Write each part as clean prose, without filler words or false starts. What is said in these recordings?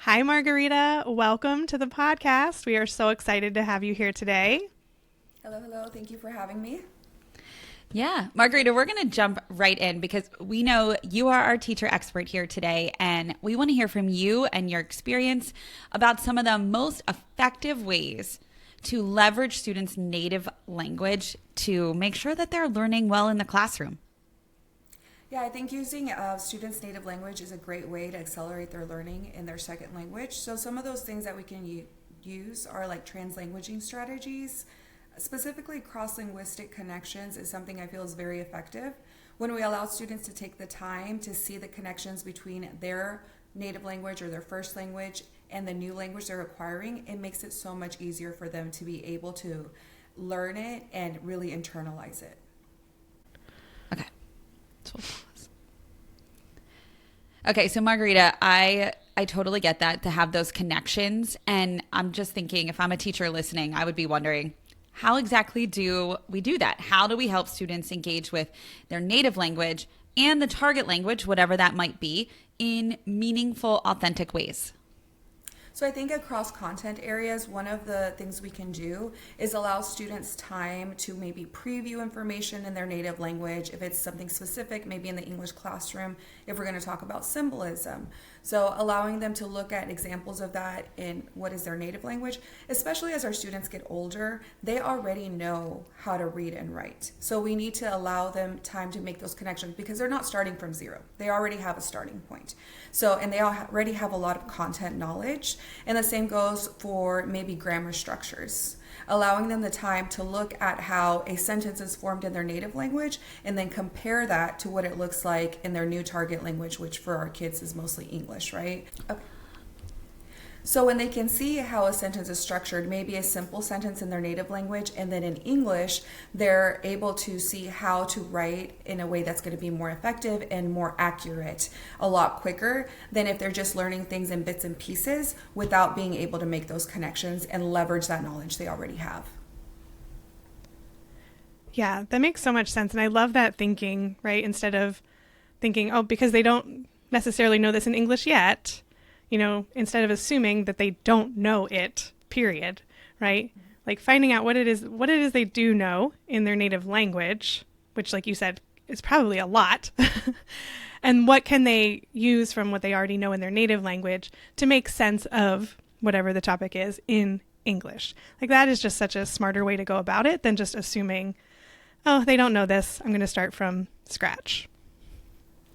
Hi, Margarita. Welcome to the podcast. We are so excited to have you here today. Hello. Thank you for having me. Yeah, Margarita, we're going to jump right in because we know you are our teacher expert here today, and we want to hear from you and your experience about some of the most effective ways to leverage students' native language to make sure that they're learning well in the classroom. Yeah, I think using students' native language is a great way to accelerate their learning in their second language. So some of those things that we can use are like translanguaging strategies. Specifically, cross-linguistic connections is something I feel is very effective. When we allow students to take the time to see the connections between their native language or their first language and the new language they're acquiring, it makes it so much easier for them to be able to learn it and really internalize it. Okay. Okay, so Margarita, I totally get that, to have those connections. And I'm just thinking, if I'm a teacher listening, I would be wondering, how exactly do we do that? How do we help students engage with their native language and the target language, whatever that might be, in meaningful, authentic ways? So I think across content areas, one of the things we can do is allow students time to maybe preview information in their native language. If it's something specific, maybe in the English classroom, if we're going to talk about symbolism. So allowing them to look at examples of that in what is their native language, especially as our students get older, they already know how to read and write. So we need to allow them time to make those connections because they're not starting from zero. They already have a starting point. So, and they already have a lot of content knowledge. And the same goes for maybe grammar structures, allowing them the time to look at how a sentence is formed in their native language and then compare that to what it looks like in their new target language, which for our kids is mostly English, right? Okay. So when they can see how a sentence is structured, maybe a simple sentence in their native language, and then in English, they're able to see how to write in a way that's going to be more effective and more accurate a lot quicker than if they're just learning things in bits and pieces without being able to make those connections and leverage that knowledge they already have. Yeah, that makes so much sense. And I love that thinking, right? Instead of thinking, oh, because they don't necessarily know this in English yet, instead of assuming that they don't know it, period, right? Like finding out what it is they do know in their native language, which, like you said, is probably a lot. And what can they use from what they already know in their native language to make sense of whatever the topic is in English. Like that is just such a smarter way to go about it than just assuming, oh, they don't know this, I'm going to start from scratch.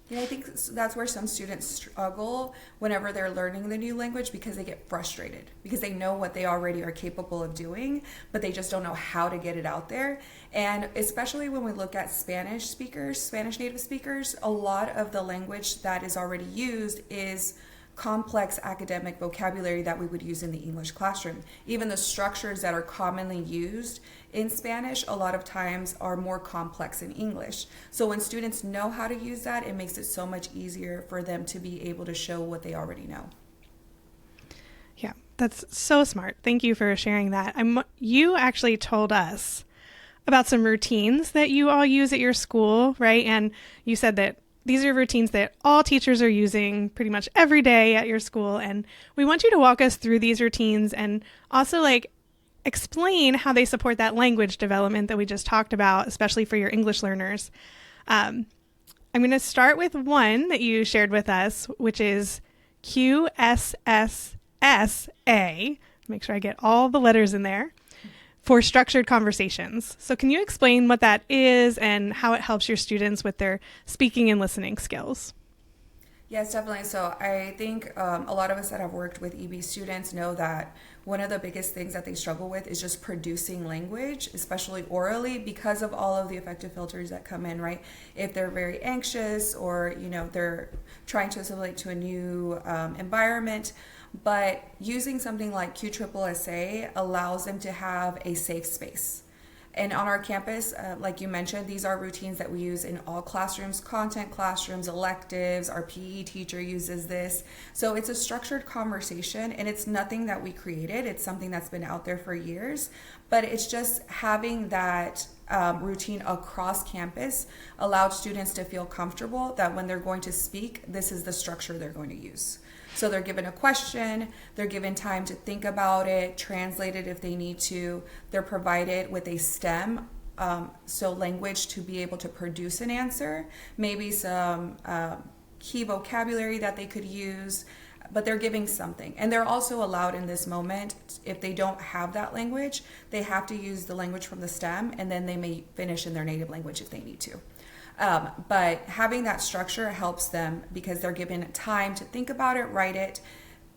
Yeah, I think that's where some students struggle whenever they're learning the new language because they get frustrated because they know what they already are capable of doing, but they just don't know how to get it out there. And especially when we look at Spanish native speakers, a lot of the language that is already used is complex academic vocabulary that we would use in the English classroom. Even the structures that are commonly used in Spanish a lot of times are more complex in English. So when students know how to use that, it makes it so much easier for them to be able to show what they already know. Yeah, that's so smart. Thank you for sharing that. You actually told us about some routines that you all use at your school, right? And you said that these are routines that all teachers are using pretty much every day at your school. And we want you to walk us through these routines and also explain how they support that language development that we just talked about, especially for your English learners. I'm going to start with one that you shared with us, which is QSSSA. Make sure I get all the letters in there. For structured conversations. So can you explain what that is and how it helps your students with their speaking and listening skills? Yes, definitely. So I think a lot of us that have worked with EB students know that one of the biggest things that they struggle with is just producing language, especially orally, because of all of the affective filters that come in, right? If they're very anxious or, they're trying to assimilate to a new environment. But using something like QSSSA allows them to have a safe space. And on our campus, like you mentioned, these are routines that we use in all classrooms, content classrooms, electives. Our PE teacher uses this. So it's a structured conversation, and it's nothing that we created. It's something that's been out there for years. But it's just having that routine across campus allowed students to feel comfortable that when they're going to speak, this is the structure they're going to use. So they're given a question, they're given time to think about it, translate it if they need to. They're provided with a STEM, so language to be able to produce an answer, maybe some key vocabulary that they could use, but they're giving something. And they're also allowed in this moment, if they don't have that language, they have to use the language from the STEM, and then they may finish in their native language if they need to. But having that structure helps them because they're given time to think about it, write it.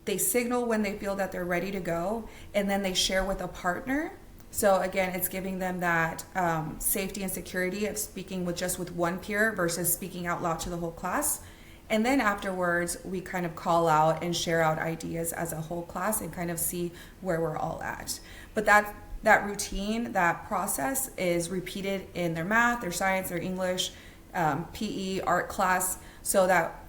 They signal when they feel that they're ready to go, and then they share with a partner. So again, it's giving them that safety and security of speaking with one peer versus speaking out loud to the whole class. And then afterwards, we kind of call out and share out ideas as a whole class and kind of see where we're all at. But that routine, that process is repeated in their math, their science, their English, PE, art class, so that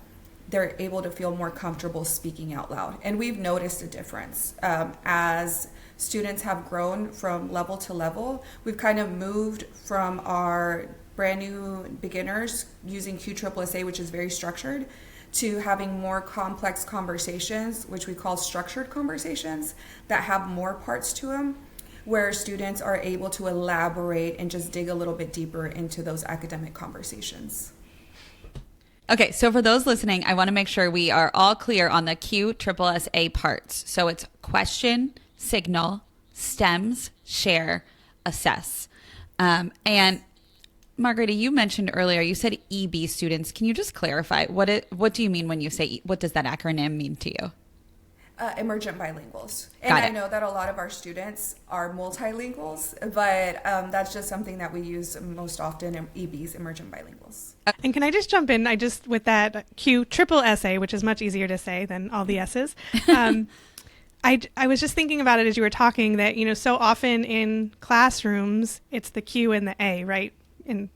they're able to feel more comfortable speaking out loud. And we've noticed a difference. As students have grown from level to level, we've kind of moved from our brand new beginners using QSSSA, which is very structured, to having more complex conversations, which we call structured conversations, that have more parts to them, where students are able to elaborate and just dig a little bit deeper into those academic conversations. Okay, so for those listening, I want to make sure we are all clear on the QSSSA parts. So it's question, signal, stems, share, assess. And Margarita, you mentioned earlier, you said EB students. Can you just clarify what do you mean when you say, what does that acronym mean to you? Emergent bilinguals. And I know that a lot of our students are multilinguals, but that's just something that we use most often in EBs, emergent bilinguals. And can I just jump in? With that QSSSA, which is much easier to say than all the S's. I was just thinking about it as you were talking that, so often in classrooms, it's the Q and the A, right? And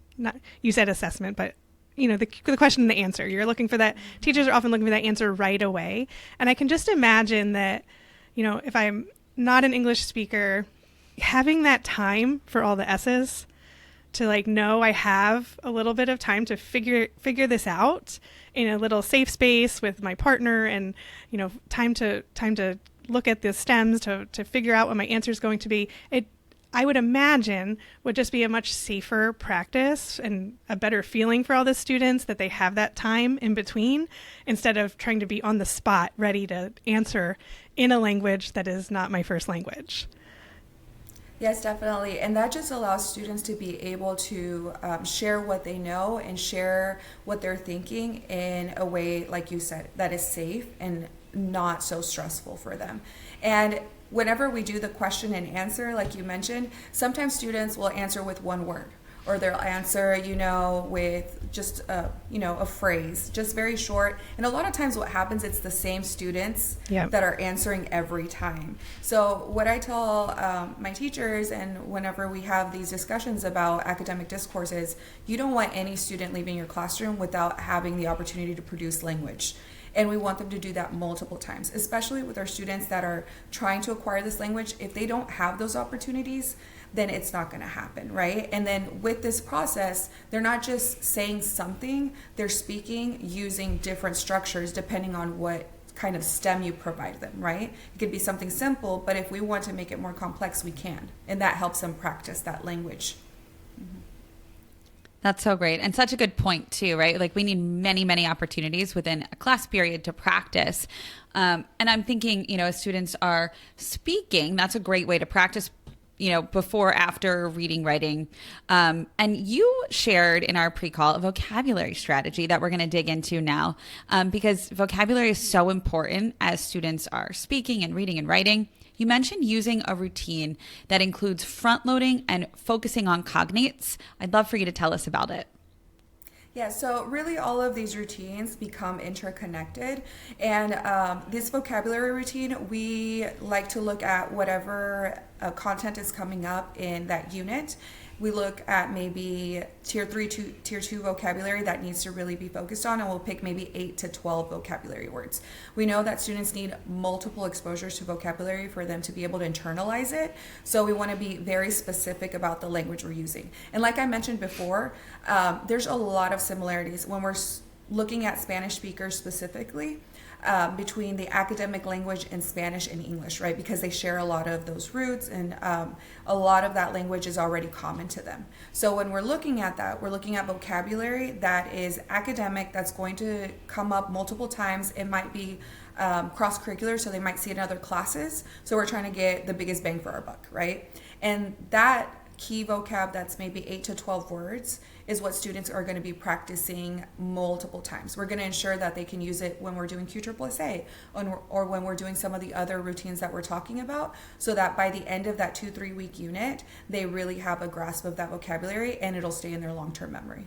you said assessment, but the question and the answer. You're looking for that. Teachers are often looking for that answer right away. And I can just imagine that, if I'm not an English speaker, having that time for all the S's to know I have a little bit of time to figure this out in a little safe space with my partner, and, time to look at the stems to figure out what my answer is going to be. I would imagine would just be a much safer practice and a better feeling for all the students that they have that time in between, instead of trying to be on the spot ready to answer in a language that is not my first language. Yes, definitely. And that just allows students to be able to share what they know and share what they're thinking in a way, like you said, that is safe and not so stressful for them. And whenever we do the question and answer, like you mentioned, sometimes students will answer with one word, or they'll answer, with just a phrase, just very short. And a lot of times what happens, it's the same students that are answering every time. So what I tell my teachers, and whenever we have these discussions about academic discourse, is you don't want any student leaving your classroom without having the opportunity to produce language. And we want them to do that multiple times, especially with our students that are trying to acquire this language. If they don't have those opportunities, then it's not going to happen, right? And then with this process, they're not just saying something, they're speaking using different structures depending on what kind of STEM you provide them, right? It could be something simple, but if we want to make it more complex, we can. And that helps them practice that language. That's so great. And such a good point too, right? We need many, many opportunities within a class period to practice. And I'm thinking, as students are speaking, that's a great way to practice, before, after reading, writing. And you shared in our pre-call a vocabulary strategy that we're going to dig into now, because vocabulary is so important as students are speaking and reading and writing. You mentioned using a routine that includes front-loading and focusing on cognates. I'd love for you to tell us about it. Yeah, so really all of these routines become interconnected. And this vocabulary routine, we like to look at whatever content is coming up in that unit we look at maybe tier 3 to tier 2 vocabulary that needs to really be focused on, and we'll pick maybe 8 to 12 vocabulary words. We know that students need multiple exposures to vocabulary for them to be able to internalize it, so we want to be very specific about the language we're using. And like I mentioned before, there's a lot of similarities when we're looking at Spanish speakers specifically, between the academic language and Spanish and English, right? Because they share a lot of those roots, and a lot of that language is already common to them. So when we're looking at that, we're looking at vocabulary that is academic, that's going to come up multiple times. It might be cross-curricular, so they might see it in other classes. So we're trying to get the biggest bang for our buck, right? And that key vocab that's maybe 8 to 12 words is what students are going to be practicing multiple times. We're going to ensure that they can use it when we're doing QSSSA or when we're doing some of the other routines that we're talking about, so that by the end of that 2-3 week unit, they really have a grasp of that vocabulary and it'll stay in their long-term memory.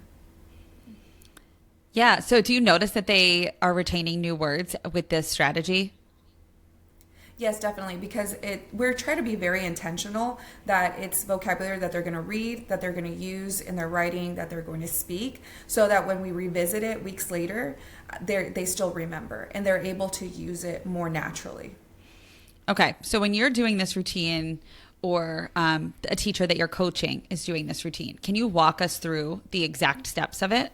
Yeah. So do you notice that they are retaining new words with this strategy? Yes, definitely, because we're trying to be very intentional that it's vocabulary that they're going to read, that they're going to use in their writing, that they're going to speak, so that when we revisit it weeks later, they still remember and they're able to use it more naturally. Okay, so when you're doing this routine, or a teacher that you're coaching is doing this routine, can you walk us through the exact steps of it?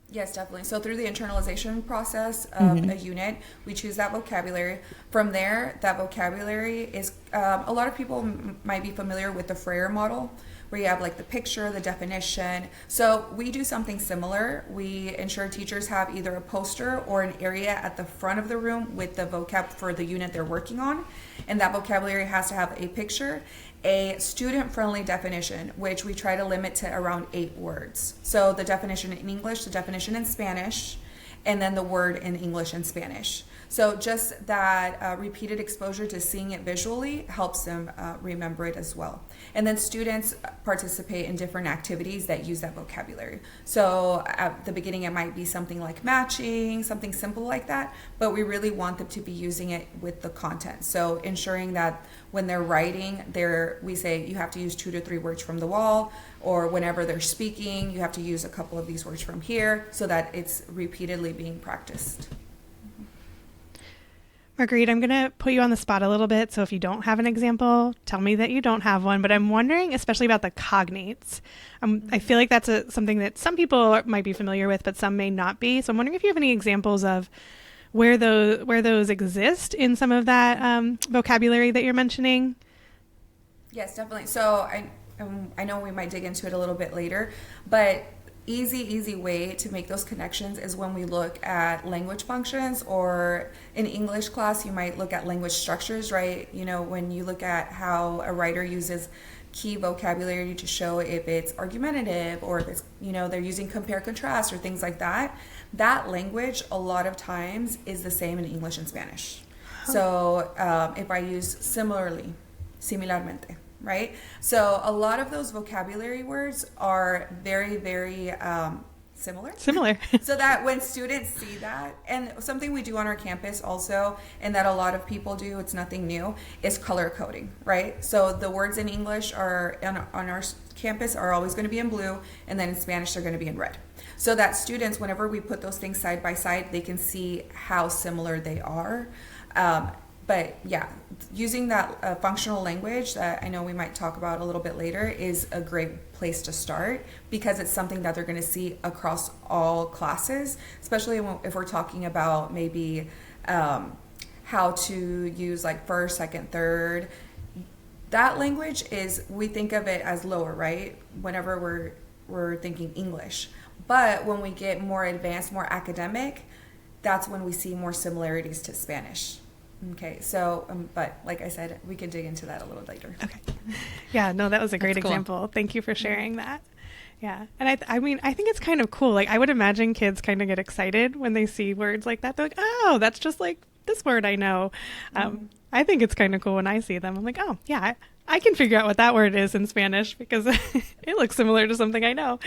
Yes, definitely. So through the internalization process of a unit, we choose that vocabulary. From there, that vocabulary is, a lot of people might be familiar with the Freire model, where you have like the picture, the definition. So we do something similar. We ensure teachers have either a poster or an area at the front of the room with the vocab for the unit they're working on. And that vocabulary has to have a picture, a student-friendly definition, which we try to limit to around 8 words. So the definition in English, the definition in Spanish, and then the word in English and Spanish. So just that repeated exposure to seeing it visually helps them remember it as well. And then students participate in different activities that use that vocabulary. So at the beginning, it might be something like matching, something simple like that, but we really want them to be using it with the content. So ensuring that when they're writing, we say you have to use 2 to 3 words from the wall, or whenever they're speaking, you have to use a couple of these words from here, so that it's repeatedly being practiced. Margarita, I'm going to put you on the spot a little bit. So if you don't have an example, tell me that you don't have one. But I'm wondering, especially about the cognates. I feel like that's something that some people might be familiar with, but some may not be. So I'm wondering if you have any examples of where those exist in some of that vocabulary that you're mentioning. Yes, definitely. So I know we might dig into it a little bit later, but easy way to make those connections is when we look at language functions, or in English class, you might look at language structures, right? You know, when you look at how a writer uses key vocabulary to show if it's argumentative, or if it's, they're using compare contrast or things like that, that language a lot of times is the same in English and Spanish. So if I use similarmente, right? So a lot of those vocabulary words are very, very similar. So that when students see that, and something we do on our campus also, and that a lot of people do, it's nothing new, is color coding, right? So the words in English are on our campus are always going to be in blue, and then in Spanish they're going to be in red. So that students, whenever we put those things side by side, they can see how similar they are. But yeah, using that functional language that I know we might talk about a little bit later is a great place to start, because it's something that they're going to see across all classes, especially if we're talking about maybe how to use like first, second, third. That language we think of it as lower, right? Whenever we're thinking English. But when we get more advanced, more academic, that's when we see more similarities to Spanish. Okay, so, but like I said, we could dig into that a little later. Okay. Yeah, no, that was a great That's cool. example. Thank you for sharing that. Yeah. And I mean, I think it's kind of cool. Like, I would imagine kids kind of get excited when they see words like that. They're like, oh, that's just like this word I know. I think it's kind of cool when I see them. I'm like, oh, yeah, I can figure out what that word is in Spanish because it looks similar to something I know.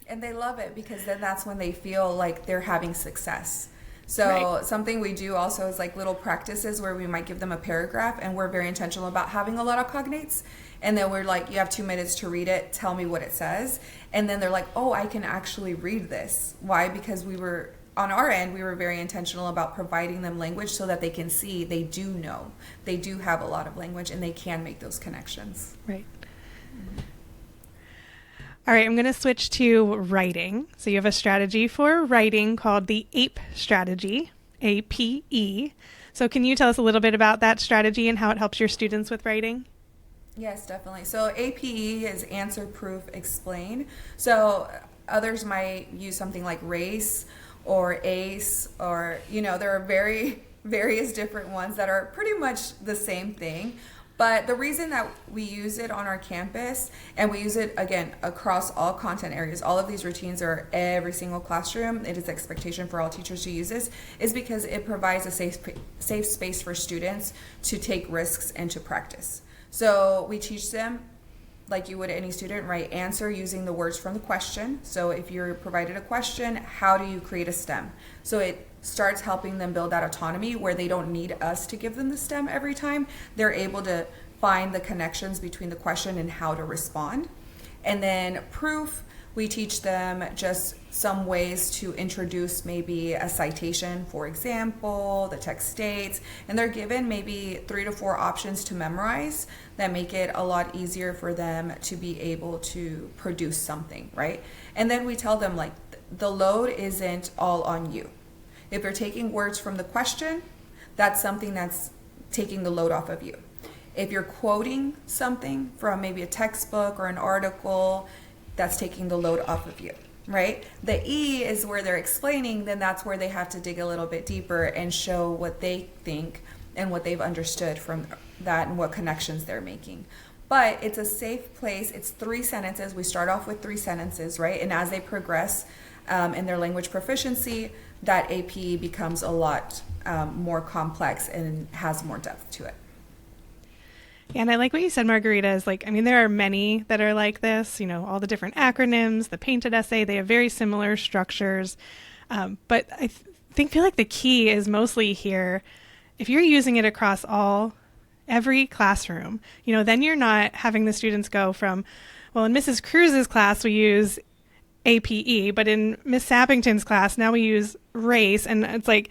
And they love it, because then that's when they feel like they're having success. So Right. something we do also is like little practices where we might give them a paragraph, and we're very intentional about having a lot of cognates. And then we're like, you have 2 minutes to read it. Tell me what it says. And then they're like, oh, I can actually read this. Why? Because on our end, we were very intentional about providing them language so that they can see they do know. They do have a lot of language and they can make those connections. Right. All right, I'm going to switch to writing. So you have a strategy for writing called the APE strategy, APE. So can you tell us a little bit about that strategy and how it helps your students with writing? Yes, definitely. So APE is answer, proof, explain. So others might use something like RACE or ACE, or, there are various different ones that are pretty much the same thing. But the reason that we use it on our campus, and we use it, again, across all content areas, all of these routines are every single classroom, it is expectation for all teachers to use this, is because it provides a safe space for students to take risks and to practice. So we teach them, like you would any student, right? Answer using the words from the question. So if you're provided a question, how do you create a stem? So it starts helping them build that autonomy where they don't need us to give them the stem every time. They're able to find the connections between the question and how to respond. And then proof, we teach them just some ways to introduce maybe a citation, for example, the text states, and they're given maybe 3 to 4 options to memorize that make it a lot easier for them to be able to produce something, right? And then we tell them, like, the load isn't all on you. If you're taking words from the question, that's something that's taking the load off of you. If you're quoting something from maybe a textbook or an article, that's taking the load off of you, right? The E is where they're explaining, then that's where they have to dig a little bit deeper and show what they think and what they've understood from that and what connections they're making. But it's a safe place. It's 3 sentences. We start off with 3 sentences, right? And as they progress in their language proficiency, that AP becomes a lot more complex and has more depth to it. Yeah, and I like what you said, Margarita, is there are many that are like this, all the different acronyms, the painted essay, they have very similar structures. But I feel like the key is mostly here, if you're using it across every classroom, then you're not having the students go from, well, in Mrs. Cruz's class, we use APE, but in Miss Sappington's class, now we use RACE. And it's like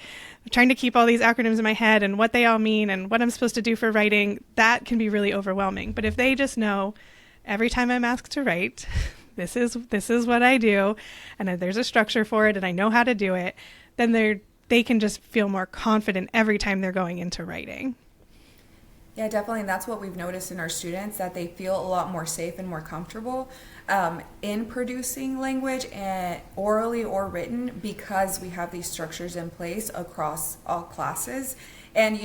trying to keep all these acronyms in my head and what they all mean and what I'm supposed to do for writing. That can be really overwhelming. But if they just know every time I'm asked to write, this is what I do, and there's a structure for it, and I know how to do it, then they can just feel more confident every time they're going into writing. Yeah, definitely. And that's what we've noticed in our students, that they feel a lot more safe and more comfortable in producing language, and orally or written, because we have these structures in place across all classes. And,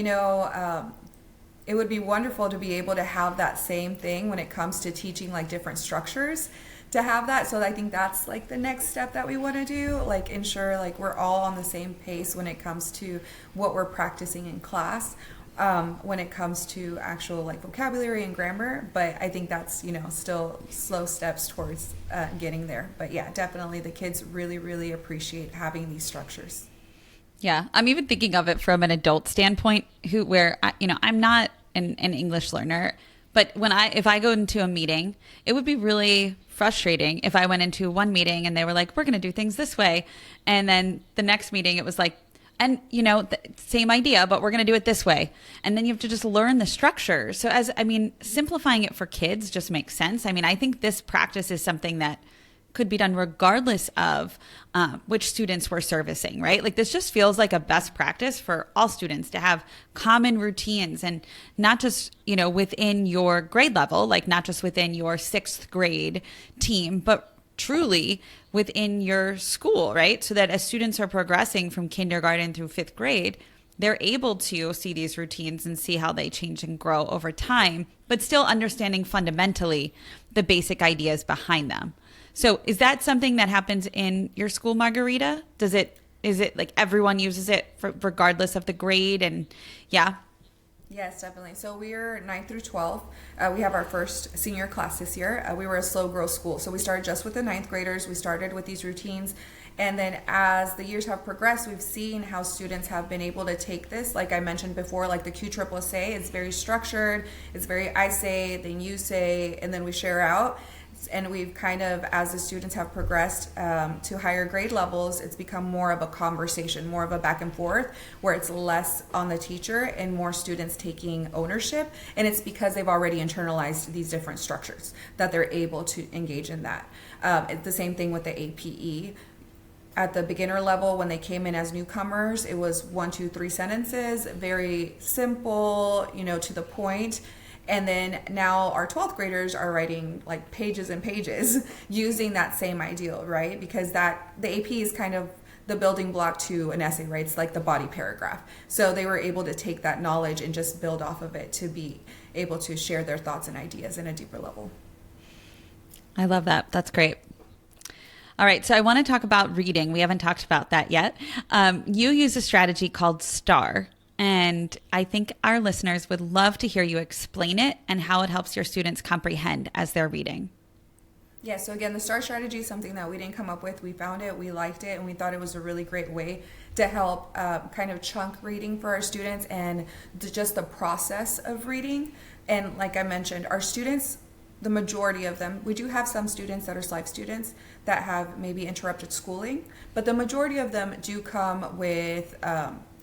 it would be wonderful to be able to have that same thing when it comes to teaching like different structures, to have that. So I think that's like the next step that we want to do, like ensure like we're all on the same pace when it comes to what we're practicing in class. When it comes to actual like vocabulary and grammar, but I think that's still slow steps towards getting there. But yeah, definitely the kids really, really appreciate having these structures. Yeah, I'm even thinking of it from an adult standpoint, where I'm not an English learner, but if I go into a meeting, it would be really frustrating if I went into one meeting and they were like, we're going to do things this way, and then the next meeting it was like, and same idea, but we're going to do it this way. And then you have to just learn the structure. So simplifying it for kids just makes sense. I think this practice is something that could be done regardless of which students we're servicing, right? Like this just feels like a best practice for all students to have common routines, and not just, within your grade level, like not just within your 6th grade team, but truly within your school, right? So that as students are progressing from kindergarten through 5th grade, they're able to see these routines and see how they change and grow over time, but still understanding fundamentally the basic ideas behind them. So is that something that happens in your school, Margarita? Is it like everyone uses it regardless of the grade? And yeah. Yes, definitely. So we are 9th through 12th. We have our first senior class this year. We were a slow growth school. So we started just with the ninth graders. We started with these routines. And then as the years have progressed, we've seen how students have been able to take this. Like I mentioned before, like the QSSSA, it's very structured. It's very I say, then you say, and then we share out. And we've kind of, as the students have progressed to higher grade levels, it's become more of a conversation, more of a back and forth, where it's less on the teacher and more students taking ownership. And it's because they've already internalized these different structures that they're able to engage in that. It's the same thing with the APE. At the beginner level, when they came in as newcomers, it was 1, 2, 3 sentences, very simple, to the point. And then now our 12th graders are writing like pages and pages using that same ideal, right? Because the AP is kind of the building block to an essay, right? It's like the body paragraph. So they were able to take that knowledge and just build off of it to be able to share their thoughts and ideas in a deeper level. I love that. That's great. All right, so I want to talk about reading. We haven't talked about that yet. You use a strategy called STAR. And I think our listeners would love to hear you explain it and how it helps your students comprehend as they're reading. Yeah, so again, the STAR strategy is something that we didn't come up with. We found it, we liked it, and we thought it was a really great way to help kind of chunk reading for our students and just the process of reading. And like I mentioned, our students, the majority of them, we do have some students that are SLIFE students that have maybe interrupted schooling, but the majority of them do come with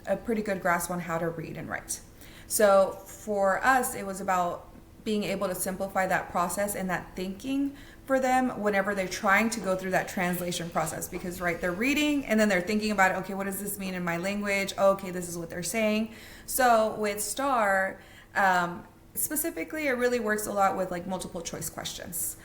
a pretty good grasp on how to read and write. So for us, it was about being able to simplify that process and that thinking for them whenever they're trying to go through that translation process, because right, they're reading and then they're thinking about it. Okay, what does this mean in my language? Okay, this is what they're saying. So with STAR, specifically, it really works a lot with like multiple choice questions.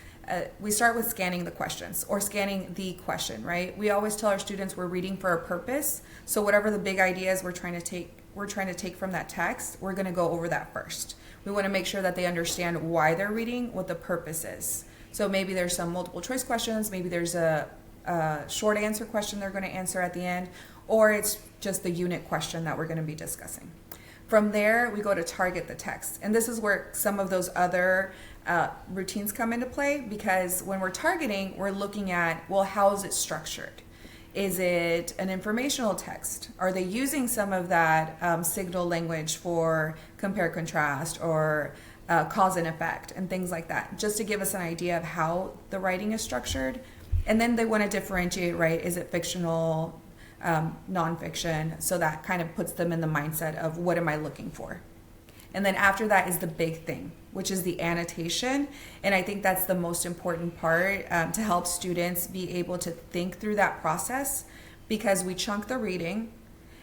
We start with scanning the questions or scanning the question, right? We always tell our students we're reading for a purpose. So whatever the big ideas we're trying to take from that text, we're going to go over that first. We want to make sure that they understand why they're reading, what the purpose is. So maybe there's some multiple choice questions, maybe there's a short answer question they're going to answer at the end, or it's just the unit question that we're going to be discussing. From there, we go to target the text. And this is where some of those other routines come into play, because when we're targeting, we're looking at, well, how is it structured? Is it an informational text? Are they using some of that signal language for compare, contrast, or cause and effect, and things like that, just to give us an idea of how the writing is structured? And then they want to differentiate, right? Is it fictional, nonfiction? So that kind of puts them in the mindset of what am I looking for? And then after that is the big thing, which is the annotation. And I think that's the most important part to help students be able to think through that process, because we chunk the reading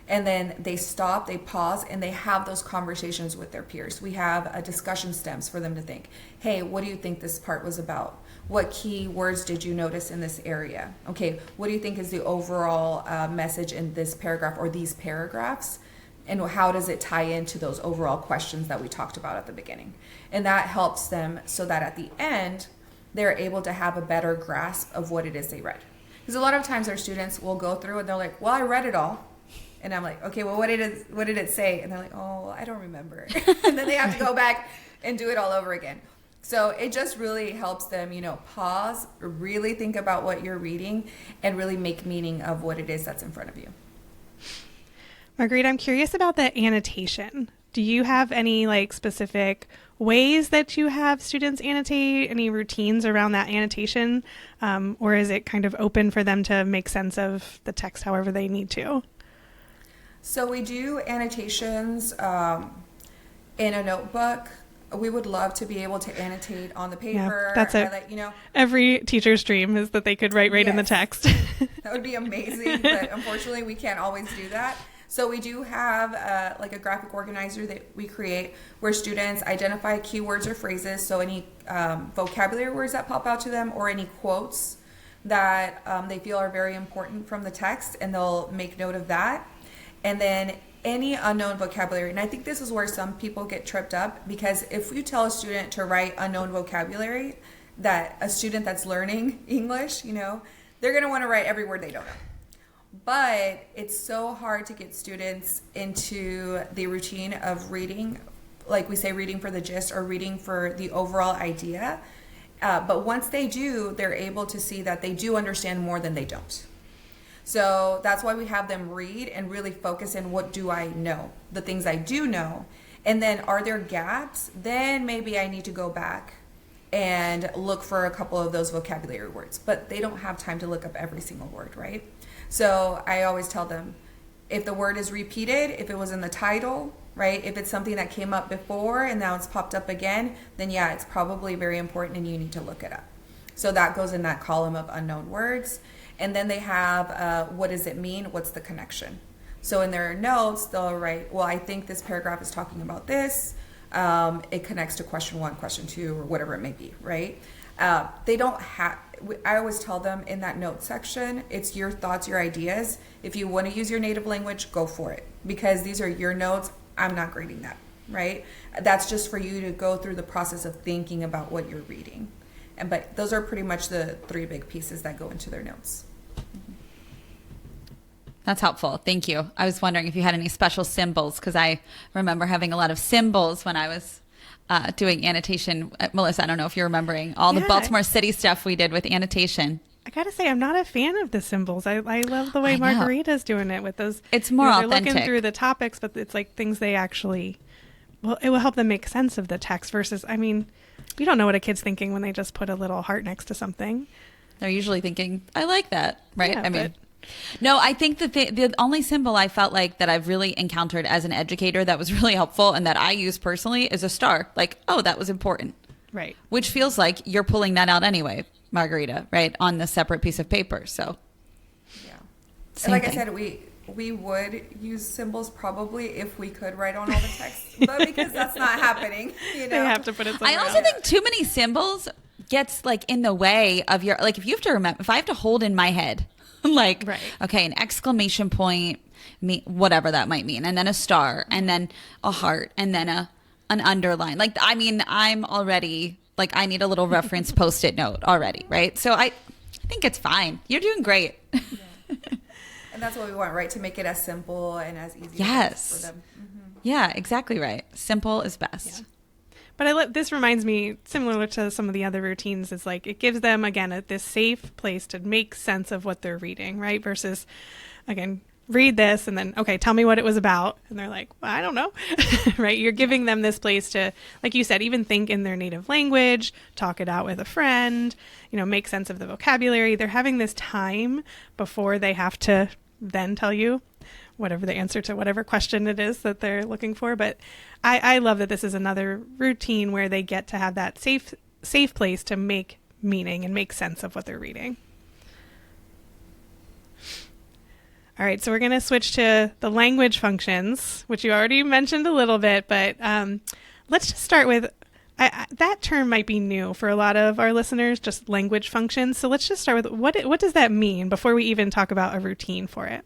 and then they stop, they pause, and they have those conversations with their peers. We have a discussion stems for them to think, hey, what do you think this part was about? What key words did you notice in this area? Okay, what do you think is the overall message in this paragraph or these paragraphs? And how does it tie into those overall questions that we talked about at the beginning? And that helps them so that at the end, they're able to have a better grasp of what it is they read. Because a lot of times our students will go through and they're like, well, I read it all. And I'm like, okay, well, what did it say? And they're like, oh, I don't remember. And then they have to go back and do it all over again. So it just really helps them, pause, really think about what you're reading, and really make meaning of what it is that's in front of you. Margarita, I'm curious about the annotation. Do you have any specific ways that you have students annotate, any routines around that annotation? Or is it kind of open for them to make sense of the text however they need to? So we do annotations in a notebook. We would love to be able to annotate on the paper. Yeah, that's it. Every teacher's dream is that they could write right in the text. That would be amazing, but unfortunately we can't always do that. So we do have a graphic organizer that we create where students identify keywords or phrases, so any vocabulary words that pop out to them or any quotes that they feel are very important from the text, and they'll make note of that. And then any unknown vocabulary, and I think this is where some people get tripped up, because if you tell a student to write unknown vocabulary, that a student that's learning English, they're going to want to write every word they don't know. But it's so hard to get students into the routine of reading like we say, reading for the gist or reading for the overall idea. But once they do, they're able to see that they do understand more than they don't. So that's why we have them read and really focus in what do I know, the things I do know. And then are there gaps? Then maybe I need to go back and look for a couple of those vocabulary words. But they don't have time to look up every single word, right? So I always tell them, if the word is repeated, if it was in the title, right? If it's something that came up before and now it's popped up again, then yeah, it's probably very important and you need to look it up. So that goes in that column of unknown words. And then they have, what does it mean? What's the connection? So in their notes, they'll write, well, I think this paragraph is talking about this. It connects to question 1, question 2, or whatever it may be, right? They don't have, I always tell them in that note section, it's your thoughts, your ideas. If you want to use your native language, go for it. Because these are your notes. I'm not grading that, right? That's just for you to go through the process of thinking about what you're reading. But those are pretty much the 3 big pieces that go into their notes. That's helpful. Thank you. I was wondering if you had any special symbols, because I remember having a lot of symbols when I was doing annotation. Melissa, I don't know if you're remembering all the Baltimore City stuff we did with annotation. I gotta say, I'm not a fan of the symbols. I love the way Margarita's doing it with those. It's more they're authentic. looking through the topics, but it's like things they actually, well, it will help them make sense of the text versus, I mean, you don't know what a kid's thinking when they just put a little heart next to something. They're usually thinking, I like that, right? Yeah, I mean, no, I think that the only symbol I felt like that I've really encountered as an educator that was really helpful and that I use personally is a star. Like, oh, that was important. Right. Which feels like you're pulling that out anyway, Margarita, right? On the separate piece of paper. So, yeah. And like I said, we would use symbols probably if we could write on all the text, but because that's not happening, you know. They have to put it somewhere I also think too many symbols gets like in the way of your, like if you have to remember, if I have to hold in my head, like, right. Okay, an exclamation point, whatever that might mean, and then a star, and then a heart, and then an underline. Like, I mean, I'm already, like, I need a little reference Post-it note already, right? So I think it's fine. You're doing great. Yeah. And that's what we want, right? To make it as simple and as easy yes. as for them. Mm-hmm. Yeah, exactly right. Simple is best. Yeah. But this reminds me, similar to some of the other routines, is like it gives them, again, this safe place to make sense of what they're reading, right? Versus, again, read this and then, okay, tell me what it was about. And they're like, well, I don't know, right? You're giving them this place to, like you said, even think in their native language, talk it out with a friend, make sense of the vocabulary. They're having this time before they have to then tell you whatever the answer to whatever question it is that they're looking for. But I love that this is another routine where they get to have that safe place to make meaning and make sense of what they're reading. All right, so we're going to switch to the language functions, which you already mentioned a little bit, but let's just start with, that term might be new for a lot of our listeners, just language functions. So let's just start with what does that mean before we even talk about a routine for it?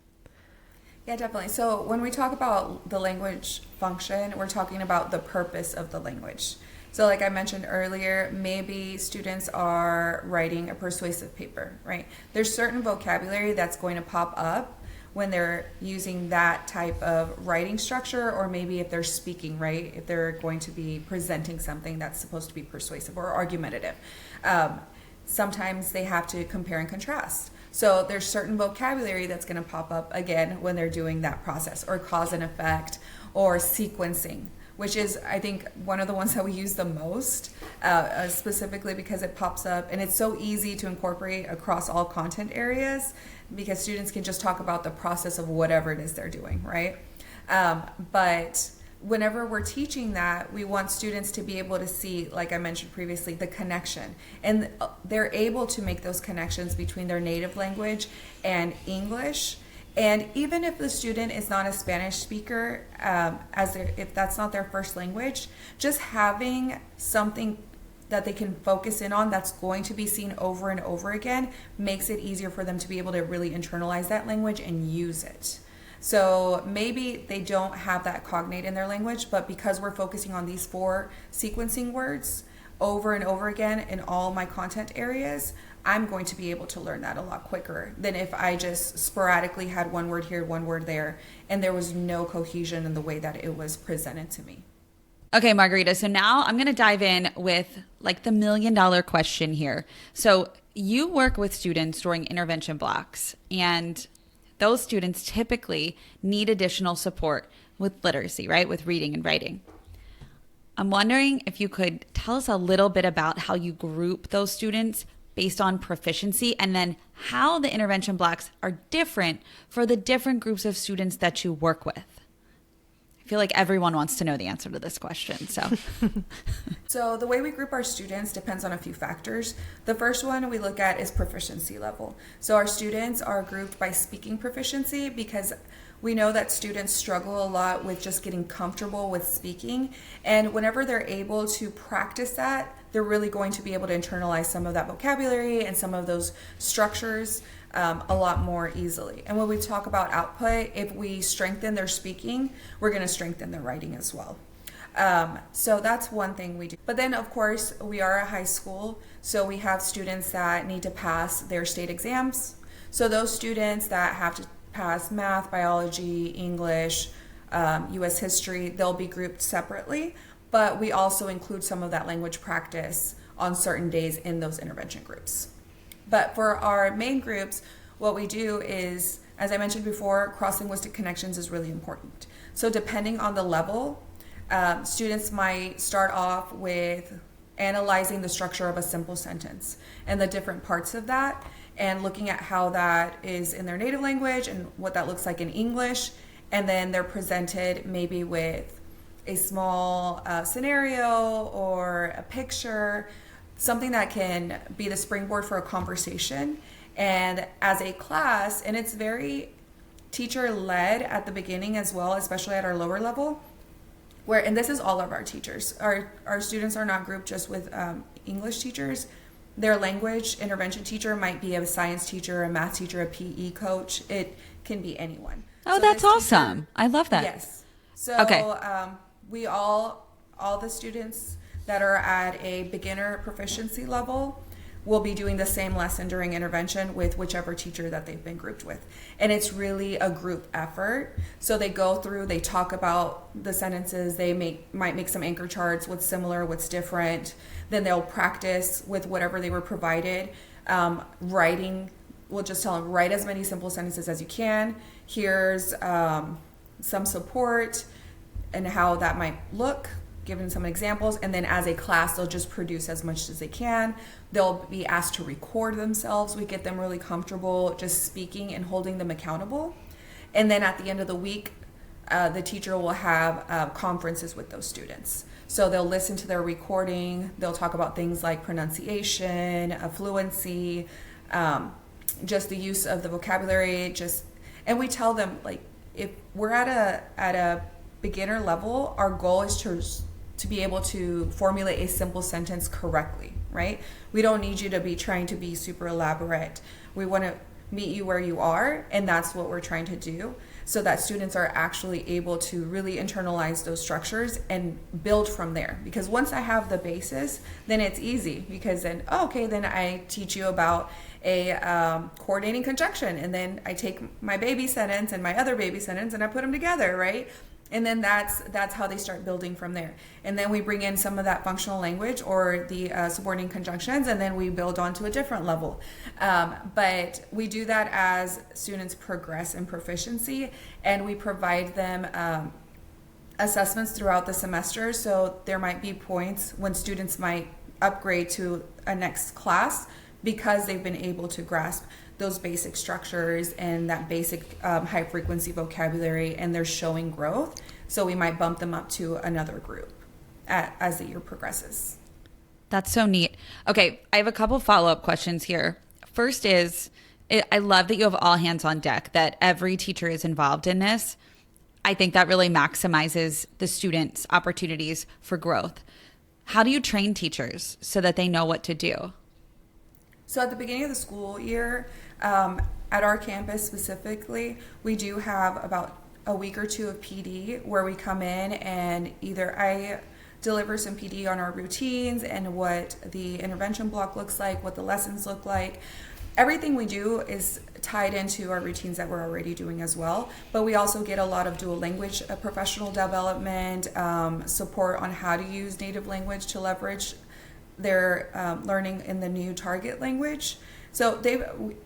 Yeah, definitely. So when we talk about the language function, we're talking about the purpose of the language. So like I mentioned earlier, maybe students are writing a persuasive paper, right? There's certain vocabulary that's going to pop up when they're using that type of writing structure, or maybe if they're speaking, right? If they're going to be presenting something that's supposed to be persuasive or argumentative. Sometimes they have to compare and contrast. So there's certain vocabulary that's going to pop up again when they're doing that process, or cause and effect, or sequencing, which is, I think, one of the ones that we use the most, specifically because it pops up and it's so easy to incorporate across all content areas, because students can just talk about the process of whatever it is they're doing, right? But whenever we're teaching that, we want students to be able to see, like I mentioned previously, the connection. And they're able to make those connections between their native language and English. And even if the student is not a Spanish speaker, if that's not their first language, just having something that they can focus in on that's going to be seen over and over again makes it easier for them to be able to really internalize that language and use it. So maybe they don't have that cognate in their language, but because we're focusing on these 4 sequencing words over and over again in all my content areas, I'm going to be able to learn that a lot quicker than if I just sporadically had one word here, one word there, and there was no cohesion in the way that it was presented to me. Okay, Margarita. So now I'm going to dive in with like the $1 million question here. So you work with students during intervention blocks, and those students typically need additional support with literacy, right? With reading and writing. I'm wondering if you could tell us a little bit about how you group those students based on proficiency, and then how the intervention blocks are different for the different groups of students that you work with. I feel like everyone wants to know the answer to this question. So the way we group our students depends on a few factors. The first one we look at is proficiency level. So our students are grouped by speaking proficiency because we know that students struggle a lot with just getting comfortable with speaking. And whenever they're able to practice that, they're really going to be able to internalize some of that vocabulary and some of those structures a lot more easily. And when we talk about output, if we strengthen their speaking, we're going to strengthen their writing as well. So that's one thing we do. But then, of course, we are a high school, so we have students that need to pass their state exams. So those students that have to pass math, biology, English, U.S. history, they'll be grouped separately. But we also include some of that language practice on certain days in those intervention groups. But for our main groups, what we do is, as I mentioned before, cross-linguistic connections is really important. So depending on the level, students might start off with analyzing the structure of a simple sentence and the different parts of that, and looking at how that is in their native language and what that looks like in English. And then they're presented maybe with a small scenario or a picture, something that can be the springboard for a conversation. And as a class, and it's very teacher-led at the beginning as well, especially at our lower level, and this is all of our teachers. Our students are not grouped just with English teachers. Their language intervention teacher might be a science teacher, a math teacher, a PE coach. It can be anyone. Oh, so that's awesome. I love that. Yes. So okay. We all the students that are at a beginner proficiency level will be doing the same lesson during intervention with whichever teacher that they've been grouped with. And it's really a group effort. So they go through, they talk about the sentences, they might make some anchor charts, what's similar, what's different. Then they'll practice with whatever they were provided. Writing, we'll just tell them, write as many simple sentences as you can. Here's some support and how that might look, given some examples. And then as a class, they'll just produce as much as they can. They'll be asked to record themselves. We get them really comfortable just speaking and holding them accountable. And then at the end of the week, the teacher will have conferences with those students. So they'll listen to their recording. They'll talk about things like pronunciation, fluency, just the use of the vocabulary. And we tell them, like, if we're at a beginner level, our goal is to be able to formulate a simple sentence correctly, right? We don't need you to be trying to be super elaborate. We want to meet you where you are, and that's what we're trying to do, so that students are actually able to really internalize those structures and build from there. Because once I have the basis, then it's easy, because then, then I teach you about a coordinating conjunction, and then I take my baby sentence and my other baby sentence and I put them together, right? And then that's how they start building from there. And then we bring in some of that functional language or the subordinating conjunctions, and then we build on to a different level. But we do that as students progress in proficiency, and we provide them assessments throughout the semester. So there might be points when students might upgrade to a next class because they've been able to grasp those basic structures and that basic high frequency vocabulary, and they're showing growth. So we might bump them up to another group as the year progresses. That's so neat. Okay, I have a couple follow-up questions here. First is, I love that you have all hands on deck, that every teacher is involved in this. I think that really maximizes the students' opportunities for growth. How do you train teachers so that they know what to do? So at the beginning of the school year, at our campus specifically, we do have about a week or two of PD where we come in and either I deliver some PD on our routines and what the intervention block looks like, what the lessons look like. Everything we do is tied into our routines that we're already doing as well. But we also get a lot of dual language professional development, support on how to use native language to leverage their learning in the new target language. So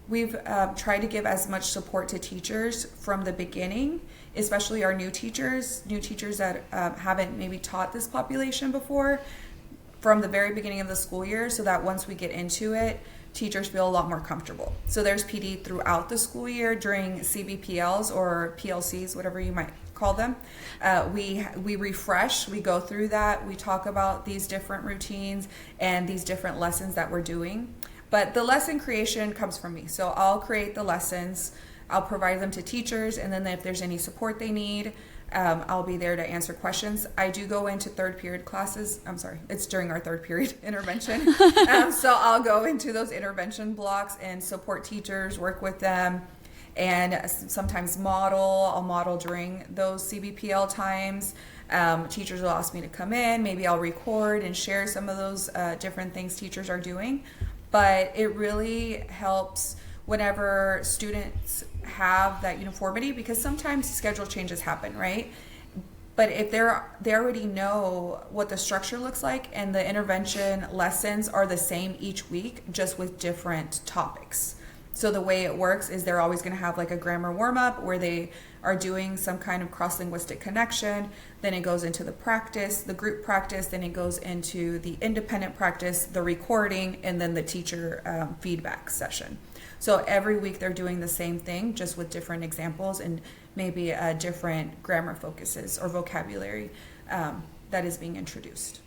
we've tried to give as much support to teachers from the beginning, especially our new teachers that haven't maybe taught this population before, from the very beginning of the school year, so that once we get into it, teachers feel a lot more comfortable. So there's PD throughout the school year during CBPLs or PLCs, whatever you might call them. We refresh, we go through that, we talk about these different routines and these different lessons that we're doing. But the lesson creation comes from me. So I'll create the lessons, I'll provide them to teachers, and then if there's any support they need, I'll be there to answer questions. I do go into third period classes. I'm sorry, it's during our third period intervention. So I'll go into those intervention blocks and support teachers, work with them, and sometimes I'll model during those CBPL times. Teachers will ask me to come in. Maybe I'll record and share some of those different things teachers are doing. But it really helps whenever students have that uniformity, because sometimes schedule changes happen, right? But if they already know what the structure looks like, and the intervention lessons are the same each week, just with different topics. So the way it works is they're always going to have like a grammar warm-up where they are doing some kind of cross-linguistic connection. Then it goes into the practice, the group practice. Then it goes into the independent practice, the recording, and then the teacher feedback session. So every week they're doing the same thing, just with different examples and maybe different grammar focuses or vocabulary that is being introduced.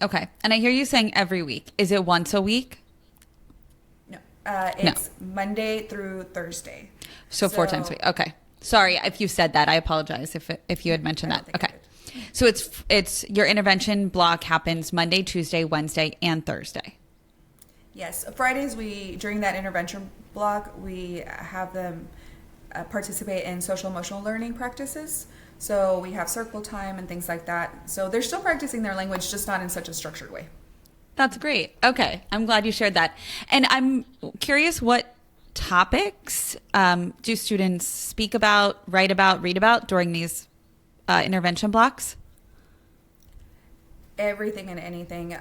Okay. And I hear you saying every week. Is it once a week? No. It's Monday through Thursday. So 4 times a week. Okay. Sorry if you said that. I apologize if you had mentioned that. Okay. So it's your intervention block happens Monday, Tuesday, Wednesday, and Thursday. Yes. Fridays, during that intervention block, we have them participate in social emotional learning practices. So we have circle time and things like that. So they're still practicing their language, just not in such a structured way. That's great. Okay. I'm glad you shared that. And I'm curious, what topics do students speak about, write about, read about during these intervention blocks? Everything and anything.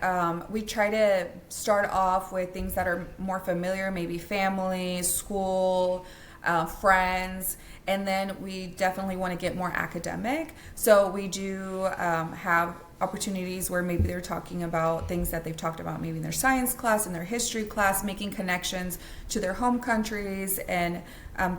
We try to start off with things that are more familiar, maybe family, school, friends, and then we definitely want to get more academic. So we do have opportunities where maybe they're talking about things that they've talked about maybe in their science class, in their history class, making connections to their home countries and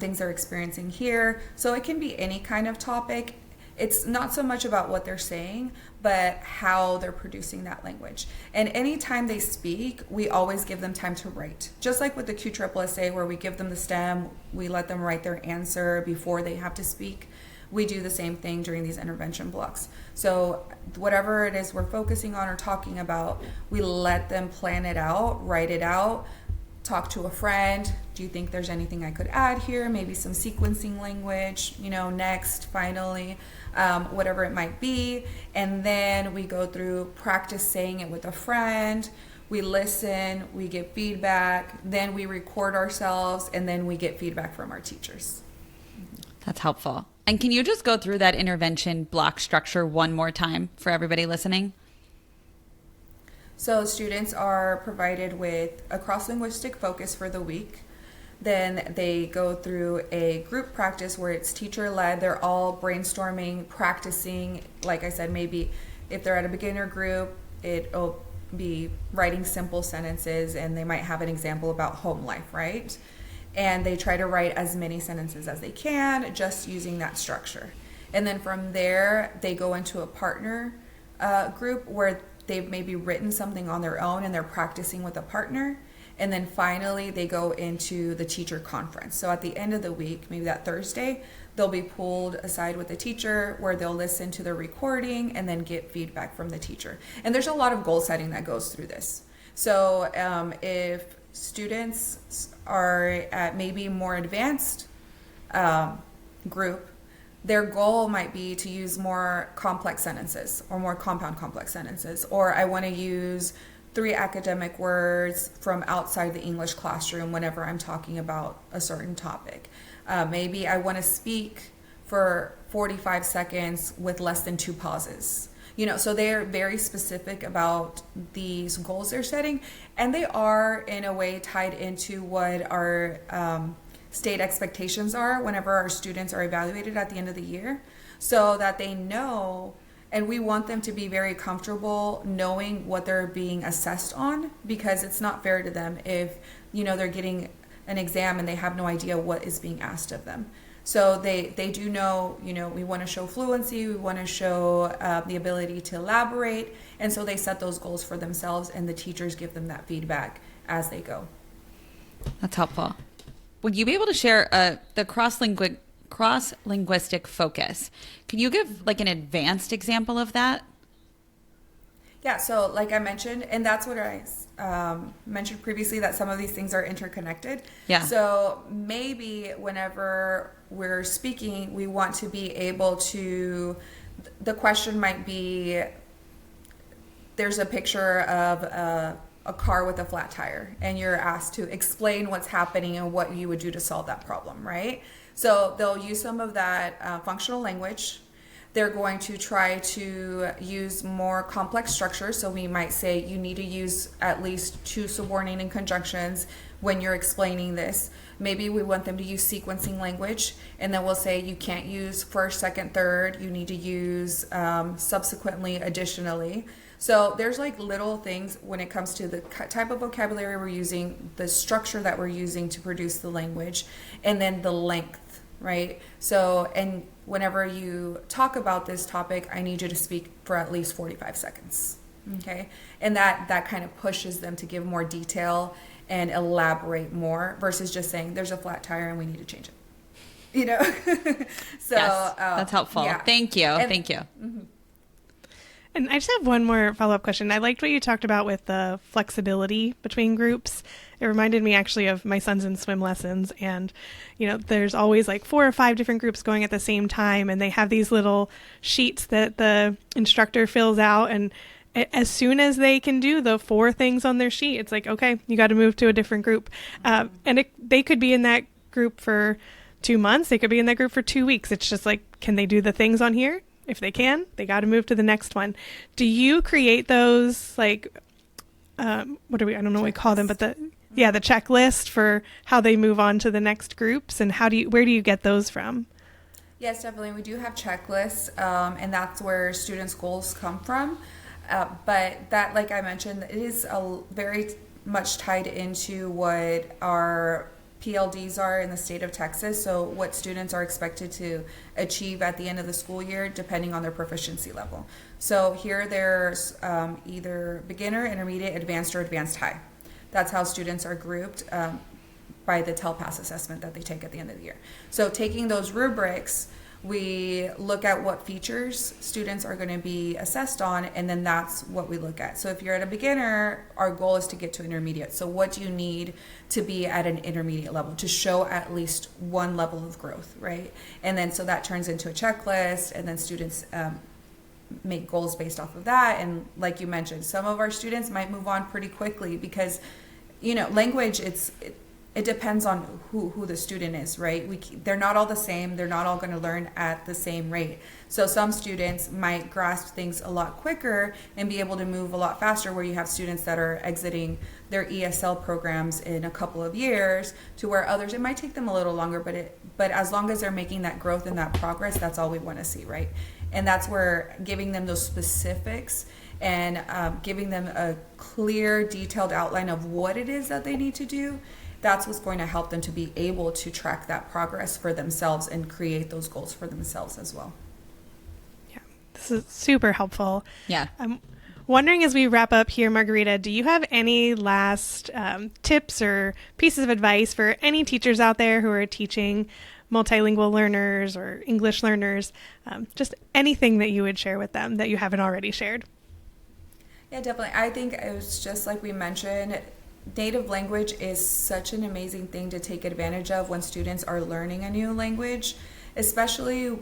things they're experiencing here. So it can be any kind of topic. It's not so much about what they're saying, but how they're producing that language. And anytime they speak, we always give them time to write. Just like with the QSSSA, where we give them the stem, we let them write their answer before they have to speak. We do the same thing during these intervention blocks. So whatever it is we're focusing on or talking about, we let them plan it out, write it out, talk to a friend. Do you think there's anything I could add here? Maybe some sequencing language, next, finally, whatever it might be. And then we go through practice saying it with a friend. We listen, we get feedback, then we record ourselves, and then we get feedback from our teachers. That's helpful. And can you just go through that intervention block structure one more time for everybody listening? So students are provided with a cross-linguistic focus for the week. Then they go through a group practice where it's teacher-led. They're all brainstorming, practicing. Like I said, maybe if they're at a beginner group, it'll be writing simple sentences, and they might have an example about home life, right? And they try to write as many sentences as they can, just using that structure. And then from there, they go into a partner group where they've maybe written something on their own and they're practicing with a partner. And then finally, they go into the teacher conference. So at the end of the week, maybe that Thursday, they'll be pulled aside with the teacher where they'll listen to the recording and then get feedback from the teacher. And there's a lot of goal setting that goes through this. So if students are at maybe more advanced group, their goal might be to use more complex sentences or more compound complex sentences, or I want to use 3 academic words from outside the English classroom whenever I'm talking about a certain topic. Maybe I want to speak for 45 seconds with less than 2 pauses. So they're very specific about these goals they're setting, and they are in a way tied into what our state expectations are whenever our students are evaluated at the end of the year, so that they know, and we want them to be very comfortable knowing what they're being assessed on, because it's not fair to them if they're getting an exam and they have no idea what is being asked of them. So they do know, we want to show fluency, we want to show the ability to elaborate, and so they set those goals for themselves, and the teachers give them that feedback as they go. That's helpful. Would you be able to share the cross-linguistic focus? Can you give like an advanced example of that? Yeah, so like I mentioned, and that's what I mentioned previously, that some of these things are interconnected. Yeah. So maybe whenever we're speaking, we want to be able to, the question might be, there's a picture of a car with a flat tire, and you're asked to explain what's happening and what you would do to solve that problem, right? So they'll use some of that functional language. They're going to try to use more complex structures. So we might say you need to use at least 2 subordinating conjunctions when you're explaining this. Maybe we want them to use sequencing language, and then we'll say you can't use first, second, third. You need to use subsequently, additionally. So there's like little things when it comes to the type of vocabulary we're using, the structure that we're using to produce the language, and then the length, right? So, and whenever you talk about this topic, I need you to speak for at least 45 seconds, okay? And that kind of pushes them to give more detail and elaborate more versus just saying there's a flat tire and we need to change it. So yes, that's helpful. Yeah. Thank you. Thank you. Mm-hmm. And I just have one more follow-up question. I liked what you talked about with the flexibility between groups. It reminded me actually of my son's in swim lessons, and there's always like 4 or 5 different groups going at the same time, and they have these little sheets that the instructor fills out, and as soon as they can do the 4 things on their sheet, it's like, okay, you got to move to a different group. And they could be in that group for 2 months. They could be in that group for 2 weeks. It's just like, can they do the things on here? If they can, they got to move to the next one. Do you create those like, I don't know what we call them, but the checklist for how they move on to the next groups, and where do you get those from? Yes, definitely. We do have checklists, and that's where students' goals come from. But that, like I mentioned, it is very much tied into what our PLDs are in the state of Texas, so what students are expected to achieve at the end of the school year depending on their proficiency level. So here there's either beginner, intermediate, advanced, or advanced high. That's how students are grouped by the TELPAS assessment that they take at the end of the year. So taking those rubrics, we look at what features students are going to be assessed on, and then that's what we look at. So if you're at a beginner, our goal is to get to intermediate. So what do you need to be at an intermediate level to show at least one level of growth, right? And then so that turns into a checklist, and then students make goals based off of that. And like you mentioned, some of our students might move on pretty quickly because, language, it depends on who the student is, right? They're not all the same. They're not all going to learn at the same rate. So some students might grasp things a lot quicker and be able to move a lot faster, where you have students that are exiting their ESL programs in a couple of years, to where others, it might take them a little longer, but as long as they're making that growth and that progress, that's all we want to see, right? And that's where giving them those specifics and giving them a clear, detailed outline of what it is that they need to do, that's what's going to help them to be able to track that progress for themselves and create those goals for themselves as well. Yeah, this is super helpful. Yeah. I'm wondering, as we wrap up here, Margarita, do you have any last tips or pieces of advice for any teachers out there who are teaching multilingual learners or English learners? Just anything that you would share with them that you haven't already shared? Yeah, definitely. I think it was just like we mentioned, native language is such an amazing thing to take advantage of when students are learning a new language, especially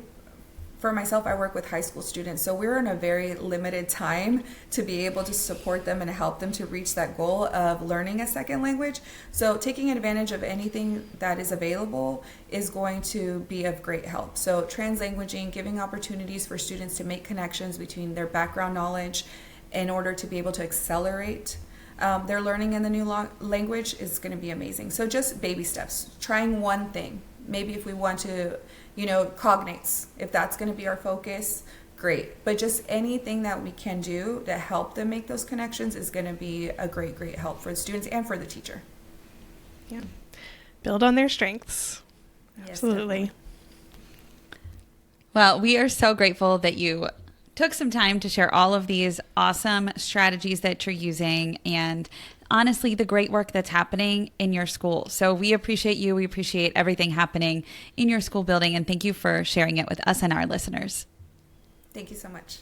for myself, I work with high school students, so we're in a very limited time to be able to support them and help them to reach that goal of learning a second language. So taking advantage of anything that is available is going to be of great help. So translanguaging, giving opportunities for students to make connections between their background knowledge in order to be able to accelerate their learning in the new language is going to be amazing. So just baby steps, trying one thing. Maybe if we want to, cognates, if that's going to be our focus, great. But just anything that we can do to help them make those connections is going to be a great, great help for the students and for the teacher. Yeah. Build on their strengths. Yes, Absolutely. definitely. Well, we are so grateful that you took some time to share all of these awesome strategies that you're using and honestly the great work that's happening in your school. So we appreciate you. We appreciate everything happening in your school building, and thank you for sharing it with us and our listeners. Thank you so much.